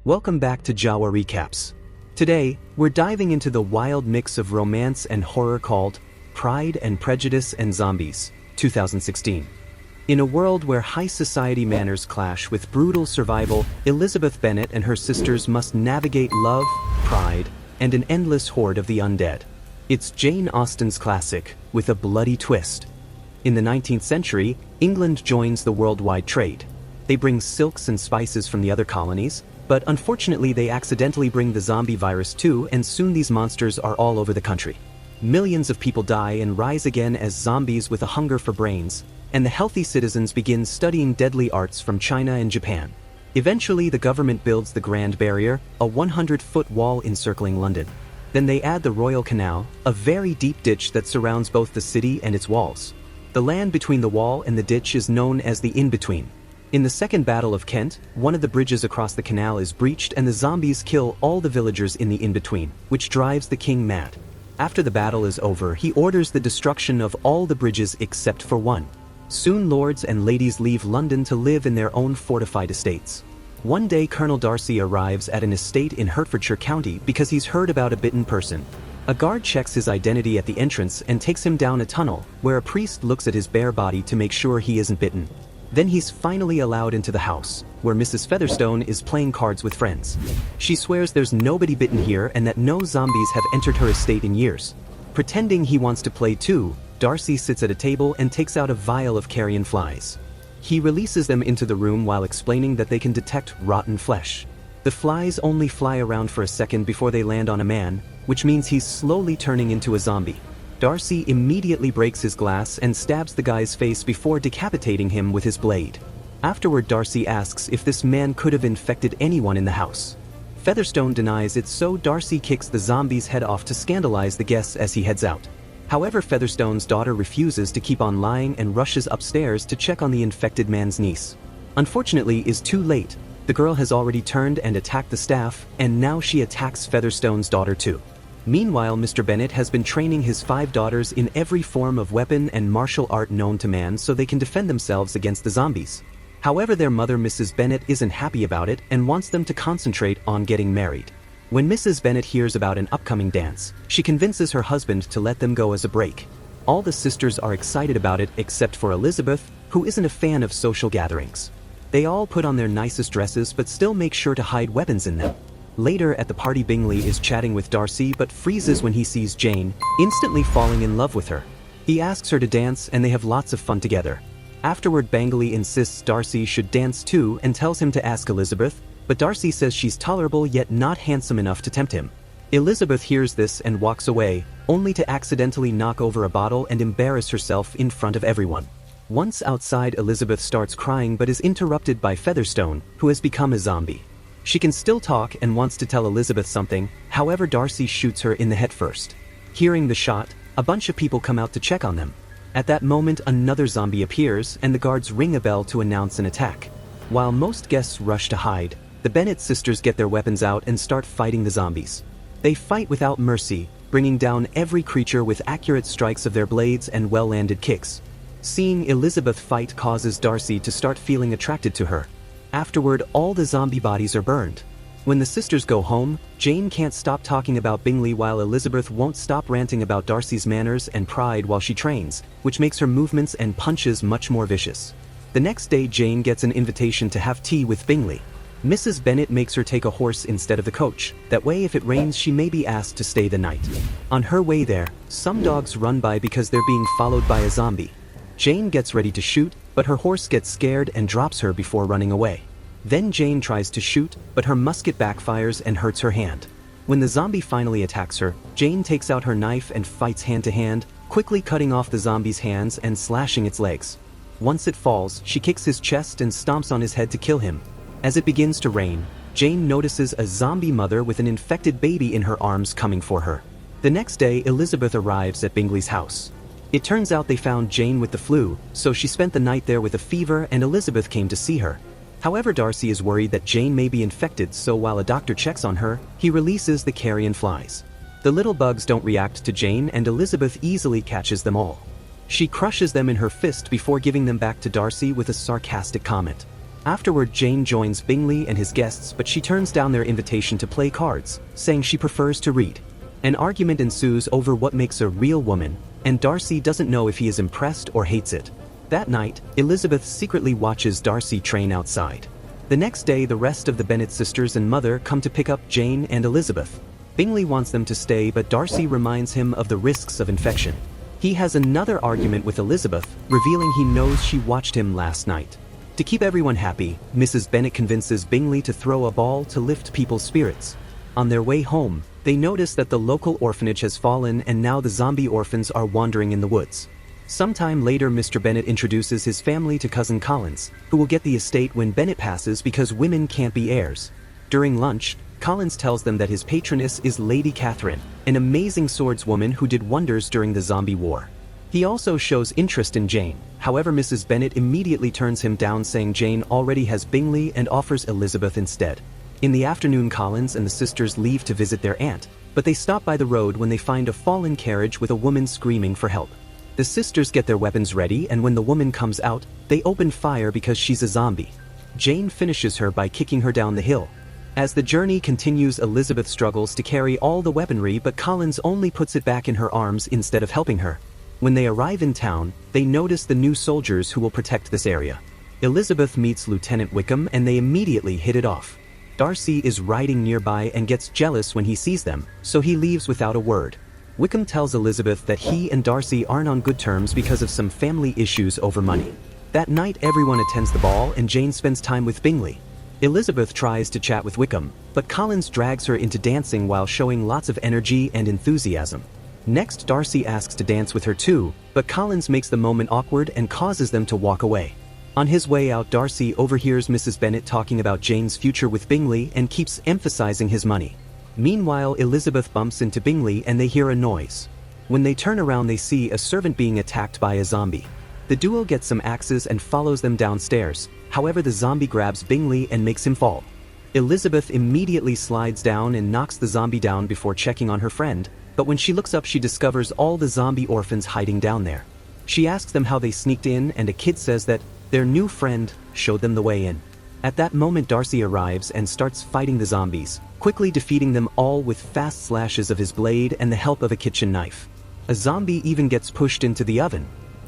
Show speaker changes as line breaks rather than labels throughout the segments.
Welcome back to Jawa Recaps. Today, we're diving into the wild mix of romance and horror called Pride and Prejudice and Zombies, 2016. In a world where high society manners clash with brutal survival, Elizabeth Bennet and her sisters must navigate love, pride, and an endless horde of the undead. It's Jane Austen's classic, with a bloody twist. In the 19th century, England joins the worldwide trade. They bring silks and spices from the other colonies, but unfortunately they accidentally bring the zombie virus too, and soon these monsters are all over the country. Millions of people die and rise again as zombies with a hunger for brains, and the healthy citizens begin studying deadly arts from China and Japan. Eventually the government builds the Grand Barrier, a 100-foot wall encircling London. Then they add the Royal Canal, a very deep ditch that surrounds both the city and its walls. The land between the wall and the ditch is known as the in-between. In the Second Battle of Kent, one of the bridges across the canal is breached and the zombies kill all the villagers in the in-between, which drives the king mad. After the battle is over, he orders the destruction of all the bridges except for one. Soon lords and ladies leave London to live in their own fortified estates. One day Colonel Darcy arrives at an estate in Hertfordshire County because he's heard about a bitten person. A guard checks his identity at the entrance and takes him down a tunnel, where a priest looks at his bare body to make sure he isn't bitten. Then he's finally allowed into the house, where Mrs. Featherstone is playing cards with friends. She swears there's nobody bitten here and that no zombies have entered her estate in years. Pretending he wants to play too, Darcy sits at a table and takes out a vial of carrion flies. He releases them into the room while explaining that they can detect rotten flesh. The flies only fly around for a second before they land on a man, which means he's slowly turning into a zombie. Darcy immediately breaks his glass and stabs the guy's face before decapitating him with his blade. Afterward, Darcy asks if this man could have infected anyone in the house. Featherstone denies it, so Darcy kicks the zombie's head off to scandalize the guests as he heads out. However, Featherstone's daughter refuses to keep on lying and rushes upstairs to check on the infected man's niece. Unfortunately, is too late. The girl has already turned and attacked the staff, and now she attacks Featherstone's daughter too. Meanwhile, Mr. Bennet has been training his 5 daughters in every form of weapon and martial art known to man so they can defend themselves against the zombies. However, their mother, Mrs. Bennet, isn't happy about it and wants them to concentrate on getting married. When Mrs. Bennet hears about an upcoming dance, she convinces her husband to let them go as a break. All the sisters are excited about it except for Elizabeth, who isn't a fan of social gatherings. They all put on their nicest dresses but still make sure to hide weapons in them. Later at the party, Bingley is chatting with Darcy but freezes when he sees Jane, instantly falling in love with her. He asks her to dance and they have lots of fun together. Afterward, Bingley insists Darcy should dance too and tells him to ask Elizabeth, but Darcy says she's tolerable yet not handsome enough to tempt him. Elizabeth hears this and walks away, only to accidentally knock over a bottle and embarrass herself in front of everyone. Once outside, Elizabeth starts crying but is interrupted by Featherstone, who has become a zombie. She can still talk and wants to tell Elizabeth something, however Darcy shoots her in the head first. Hearing the shot, a bunch of people come out to check on them. At that moment, another zombie appears and the guards ring a bell to announce an attack. While most guests rush to hide, the Bennet sisters get their weapons out and start fighting the zombies. They fight without mercy, bringing down every creature with accurate strikes of their blades and well-landed kicks. Seeing Elizabeth fight causes Darcy to start feeling attracted to her. Afterward, all the zombie bodies are burned. When the sisters go home, Jane can't stop talking about Bingley while Elizabeth won't stop ranting about Darcy's manners and pride while she trains, which makes her movements and punches much more vicious. The next day, Jane gets an invitation to have tea with Bingley. Mrs. Bennet makes her take a horse instead of the coach. That way, if it rains, she may be asked to stay the night. On her way there, some dogs run by because they're being followed by a zombie. Jane gets ready to shoot, but her horse gets scared and drops her before running away. Then Jane tries to shoot, but her musket backfires and hurts her hand. When the zombie finally attacks her, Jane takes out her knife and fights hand to hand, quickly cutting off the zombie's hands and slashing its legs. Once it falls, she kicks his chest and stomps on his head to kill him. As it begins to rain, Jane notices a zombie mother with an infected baby in her arms coming for her. The next day, Elizabeth arrives at Bingley's house. It turns out they found Jane with the flu, so she spent the night there with a fever and Elizabeth came to see her. However, Darcy is worried that Jane may be infected, so while a doctor checks on her, he releases the carrion flies. The little bugs don't react to Jane and Elizabeth easily catches them all. She crushes them in her fist before giving them back to Darcy with a sarcastic comment. Afterward, Jane joins Bingley and his guests, but she turns down their invitation to play cards, saying she prefers to read. An argument ensues over what makes a real woman, and Darcy doesn't know if he is impressed or hates it. That night, Elizabeth secretly watches Darcy train outside. The next day, the rest of the Bennet sisters and mother come to pick up Jane and Elizabeth. Bingley wants them to stay, but Darcy reminds him of the risks of infection. He has another argument with Elizabeth, revealing he knows she watched him last night. To keep everyone happy, Mrs. Bennet convinces Bingley to throw a ball to lift people's spirits. On their way home, they notice that the local orphanage has fallen and now the zombie orphans are wandering in the woods. Sometime later, Mr. Bennet introduces his family to cousin Collins, who will get the estate when Bennet passes because women can't be heirs. During lunch, Collins tells them that his patroness is Lady Catherine, an amazing swordswoman who did wonders during the zombie war. He also shows interest in Jane, however Mrs. Bennet immediately turns him down, saying Jane already has Bingley and offers Elizabeth instead. In the afternoon, Collins and the sisters leave to visit their aunt, but they stop by the road when they find a fallen carriage with a woman screaming for help. The sisters get their weapons ready, and when the woman comes out, they open fire because she's a zombie. Jane finishes her by kicking her down the hill. As the journey continues, Elizabeth struggles to carry all the weaponry, but Collins only puts it back in her arms instead of helping her. When they arrive in town, they notice the new soldiers who will protect this area. Elizabeth meets Lieutenant Wickham and they immediately hit it off. Darcy is riding nearby and gets jealous when he sees them, so he leaves without a word. Wickham tells Elizabeth that he and Darcy aren't on good terms because of some family issues over money. That night, everyone attends the ball and Jane spends time with Bingley. Elizabeth tries to chat with Wickham, but Collins drags her into dancing while showing lots of energy and enthusiasm. Next, Darcy asks to dance with her too, but Collins makes the moment awkward and causes them to walk away. On his way out, Darcy overhears Mrs. Bennet talking about Jane's future with Bingley and keeps emphasizing his money. Meanwhile, Elizabeth bumps into Bingley and they hear a noise. When they turn around, they see a servant being attacked by a zombie. The duo gets some axes and follows them downstairs, however the zombie grabs Bingley and makes him fall. Elizabeth immediately slides down and knocks the zombie down before checking on her friend, but when she looks up she discovers all the zombie orphans hiding down there. She asks them how they sneaked in and a kid says that their new friend showed them the way in. At that moment, Darcy arrives and starts fighting the zombies, quickly defeating them all with fast slashes of his blade and the help of a kitchen knife. A zombie even gets pushed into the oven.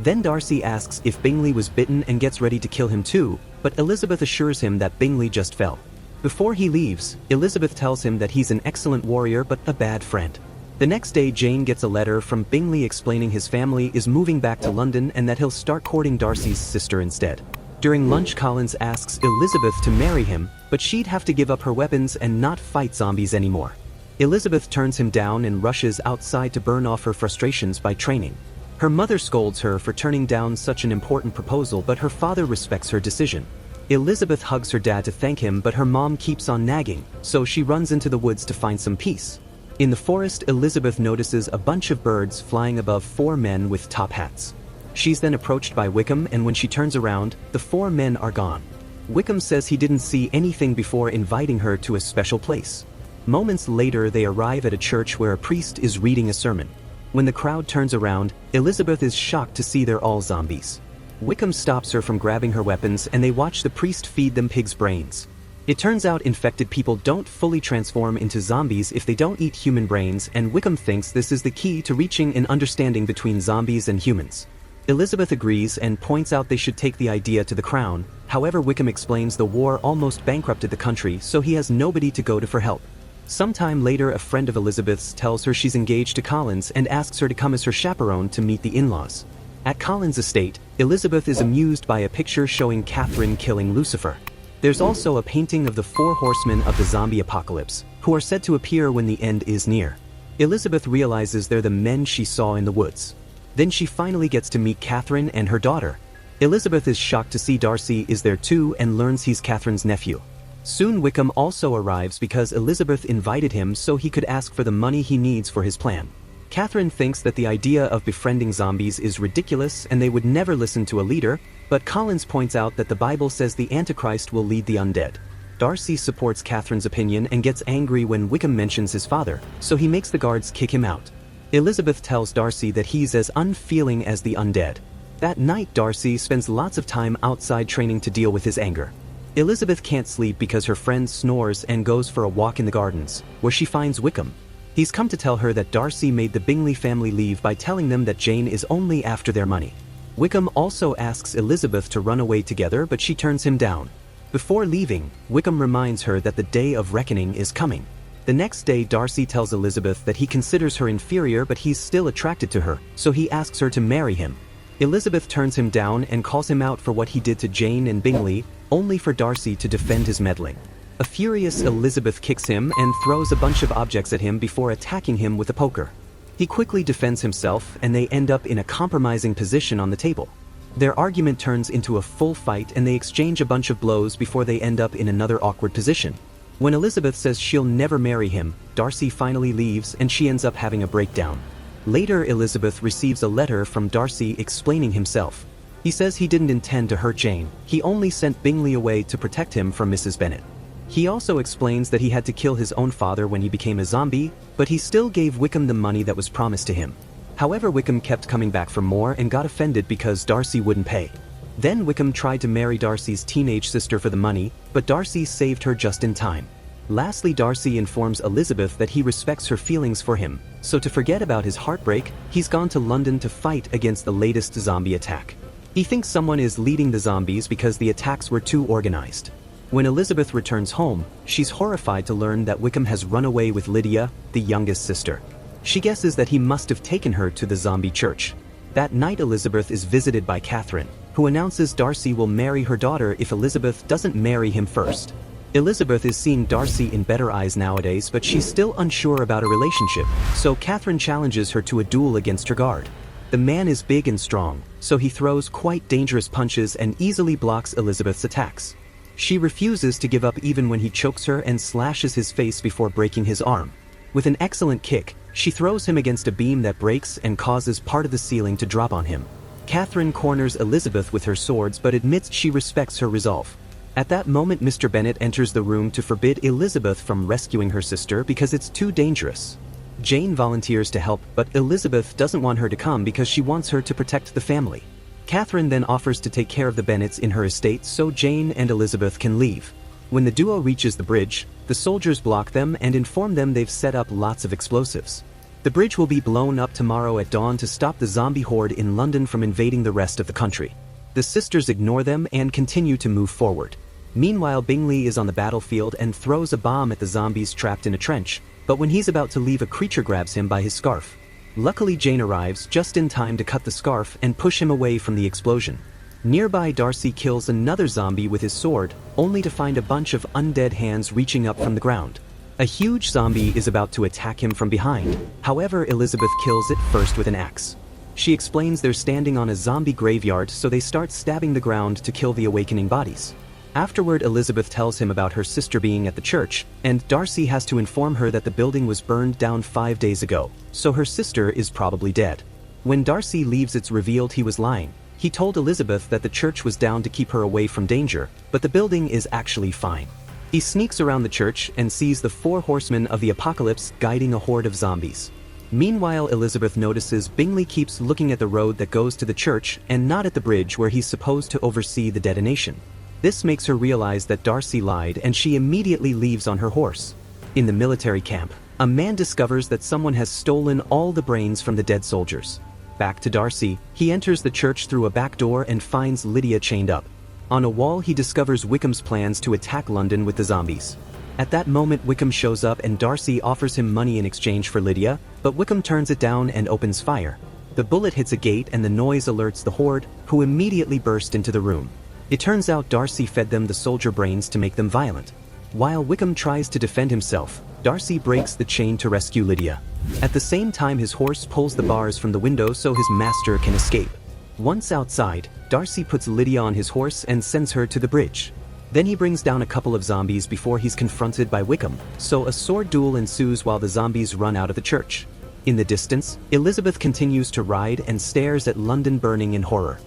Then Darcy asks if Bingley was bitten and gets ready to kill him too, but Elizabeth assures him that Bingley just fell. Before he leaves, Elizabeth tells him that he's an excellent warrior but a bad friend. The next day, Jane gets a letter from Bingley explaining his family is moving back to London and that he'll start courting Darcy's sister instead. During lunch, Collins asks Elizabeth to marry him, but she'd have to give up her weapons and not fight zombies anymore. Elizabeth turns him down and rushes outside to burn off her frustrations by training. Her mother scolds her for turning down such an important proposal, but her father respects her decision. Elizabeth hugs her dad to thank him, but her mom keeps on nagging, so she runs into the woods to find some peace. In the forest, Elizabeth notices a bunch of birds flying above 4 men with top hats. She's then approached by Wickham, and when she turns around, the 4 men are gone. Wickham says he didn't see anything before inviting her to a special place. Moments later, they arrive at a church where a priest is reading a sermon. When the crowd turns around, Elizabeth is shocked to see they're all zombies. Wickham stops her from grabbing her weapons and they watch the priest feed them pig's brains. It turns out infected people don't fully transform into zombies if they don't eat human brains, and Wickham thinks this is the key to reaching an understanding between zombies and humans. Elizabeth agrees and points out they should take the idea to the crown, however Wickham explains the war almost bankrupted the country, so he has nobody to go to for help. Sometime later, a friend of Elizabeth's tells her she's engaged to Collins and asks her to come as her chaperone to meet the in-laws. At Collins' estate, Elizabeth is amused by a picture showing Catherine killing Lucifer. There's also a painting of the 4 horsemen of the zombie apocalypse, who are said to appear when the end is near. Elizabeth realizes they're the men she saw in the woods. Then she finally gets to meet Catherine and her daughter. Elizabeth is shocked to see Darcy is there too and learns he's Catherine's nephew. Soon Wickham also arrives because Elizabeth invited him so he could ask for the money he needs for his plan. Catherine thinks that the idea of befriending zombies is ridiculous and they would never listen to a leader, but Collins points out that the Bible says the Antichrist will lead the undead. Darcy supports Catherine's opinion and gets angry when Wickham mentions his father, so he makes the guards kick him out. Elizabeth tells Darcy that he's as unfeeling as the undead. That night, Darcy spends lots of time outside training to deal with his anger. Elizabeth can't sleep because her friend snores and goes for a walk in the gardens, where she finds Wickham. He's come to tell her that Darcy made the Bingley family leave by telling them that Jane is only after their money. Wickham also asks Elizabeth to run away together, but she turns him down. Before leaving, Wickham reminds her that the day of reckoning is coming. The next day, Darcy tells Elizabeth that he considers her inferior, but he's still attracted to her, so he asks her to marry him. Elizabeth turns him down and calls him out for what he did to Jane and Bingley, only for Darcy to defend his meddling. A furious Elizabeth kicks him and throws a bunch of objects at him before attacking him with a poker. He quickly defends himself, and they end up in a compromising position on the table. Their argument turns into a full fight, and they exchange a bunch of blows before they end up in another awkward position. When Elizabeth says she'll never marry him, Darcy finally leaves and she ends up having a breakdown. Later, Elizabeth receives a letter from Darcy explaining himself. He says he didn't intend to hurt Jane, he only sent Bingley away to protect him from Mrs. Bennet. He also explains that he had to kill his own father when he became a zombie, but he still gave Wickham the money that was promised to him. However, Wickham kept coming back for more and got offended because Darcy wouldn't pay. Then Wickham tried to marry Darcy's teenage sister for the money, but Darcy saved her just in time. Lastly, Darcy informs Elizabeth that he respects her feelings for him, so to forget about his heartbreak, he's gone to London to fight against the latest zombie attack. He thinks someone is leading the zombies because the attacks were too organized. When Elizabeth returns home, she's horrified to learn that Wickham has run away with Lydia, the youngest sister. She guesses that he must have taken her to the zombie church. That night, Elizabeth is visited by Catherine, who announces Darcy will marry her daughter if Elizabeth doesn't marry him first. Elizabeth is seeing Darcy in better eyes nowadays, but she's still unsure about a relationship, so Catherine challenges her to a duel against her guard. The man is big and strong, so he throws quite dangerous punches and easily blocks Elizabeth's attacks. She refuses to give up even when he chokes her and slashes his face before breaking his arm. With an excellent kick, she throws him against a beam that breaks and causes part of the ceiling to drop on him. Catherine corners Elizabeth with her swords but admits she respects her resolve. At that moment, Mr. Bennet enters the room to forbid Elizabeth from rescuing her sister because it's too dangerous. Jane volunteers to help, but Elizabeth doesn't want her to come because she wants her to protect the family. Catherine then offers to take care of the Bennets in her estate so Jane and Elizabeth can leave. When the duo reaches the bridge, the soldiers block them and inform them they've set up lots of explosives. The bridge will be blown up tomorrow at dawn to stop the zombie horde in London from invading the rest of the country. The sisters ignore them and continue to move forward. Meanwhile, Bingley is on the battlefield and throws a bomb at the zombies trapped in a trench, but when he's about to leave, a creature grabs him by his scarf. Luckily, Jane arrives just in time to cut the scarf and push him away from the explosion. Nearby, Darcy kills another zombie with his sword, only to find a bunch of undead hands reaching up from the ground. A huge zombie is about to attack him from behind, however, Elizabeth kills it first with an axe. She explains they're standing on a zombie graveyard, so they start stabbing the ground to kill the awakening bodies. Afterward, Elizabeth tells him about her sister being at the church, and Darcy has to inform her that the building was burned down 5 days ago, so her sister is probably dead. When Darcy leaves, it's revealed he was lying. He told Elizabeth that the church was down to keep her away from danger, but the building is actually fine. He sneaks around the church and sees the 4 horsemen of the apocalypse guiding a horde of zombies. Meanwhile, Elizabeth notices Bingley keeps looking at the road that goes to the church and not at the bridge where he's supposed to oversee the detonation. This makes her realize that Darcy lied, and she immediately leaves on her horse. In the military camp, a man discovers that someone has stolen all the brains from the dead soldiers. Back to Darcy, he enters the church through a back door and finds Lydia chained up. On a wall, he discovers Wickham's plans to attack London with the zombies. At that moment, Wickham shows up and Darcy offers him money in exchange for Lydia, but Wickham turns it down and opens fire. The bullet hits a gate and the noise alerts the horde, who immediately burst into the room. It turns out Darcy fed them the soldier brains to make them violent. While Wickham tries to defend himself, Darcy breaks the chain to rescue Lydia. At the same time, his horse pulls the bars from the window so his master can escape. Once outside, Darcy puts Lydia on his horse and sends her to the bridge. Then he brings down a couple of zombies before he's confronted by Wickham, so a sword duel ensues while the zombies run out of the church. In the distance, Elizabeth continues to ride and stares at London burning in horror.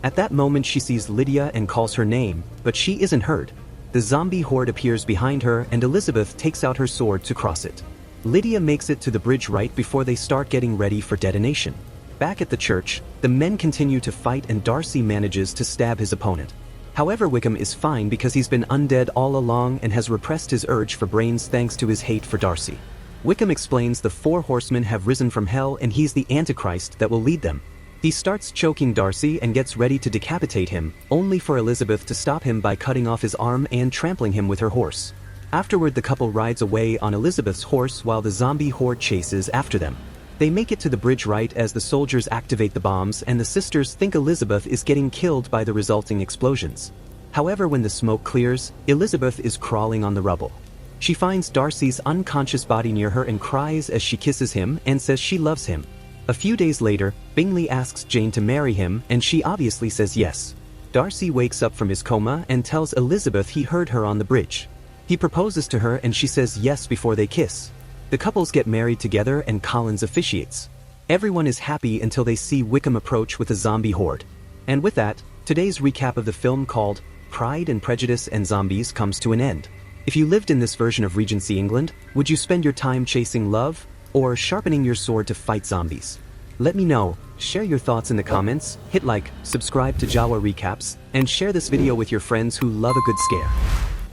At that moment, she sees Lydia and calls her name, but she isn't heard. The zombie horde appears behind her and Elizabeth takes out her sword to cross it. Lydia makes it to the bridge right before they start getting ready for detonation. Back at the church, the men continue to fight and Darcy manages to stab his opponent. However, Wickham is fine because he's been undead all along and has repressed his urge for brains thanks to his hate for Darcy. Wickham explains the 4 horsemen have risen from hell and he's the Antichrist that will lead them. He starts choking Darcy and gets ready to decapitate him, only for Elizabeth to stop him by cutting off his arm and trampling him with her horse. Afterward, the couple rides away on Elizabeth's horse while the zombie horde chases after them. They make it to the bridge right as the soldiers activate the bombs and the sisters think Elizabeth is getting killed by the resulting explosions. However, when the smoke clears, Elizabeth is crawling on the rubble. She finds Darcy's unconscious body near her and cries as she kisses him and says she loves him. A few days later, Bingley asks Jane to marry him and she obviously says yes. Darcy wakes up from his coma and tells Elizabeth he heard her on the bridge. He proposes to her and she says yes before they kiss. The couples get married together and Collins officiates. Everyone is happy until they see Wickham approach with a zombie horde. And with that, today's recap of the film called Pride and Prejudice and Zombies comes to an end. If you lived in this version of Regency England, would you spend your time chasing love or sharpening your sword to fight zombies? Let me know, share your thoughts in the comments, hit like, subscribe to Jawa Recaps, and share this video with your friends who love a good scare.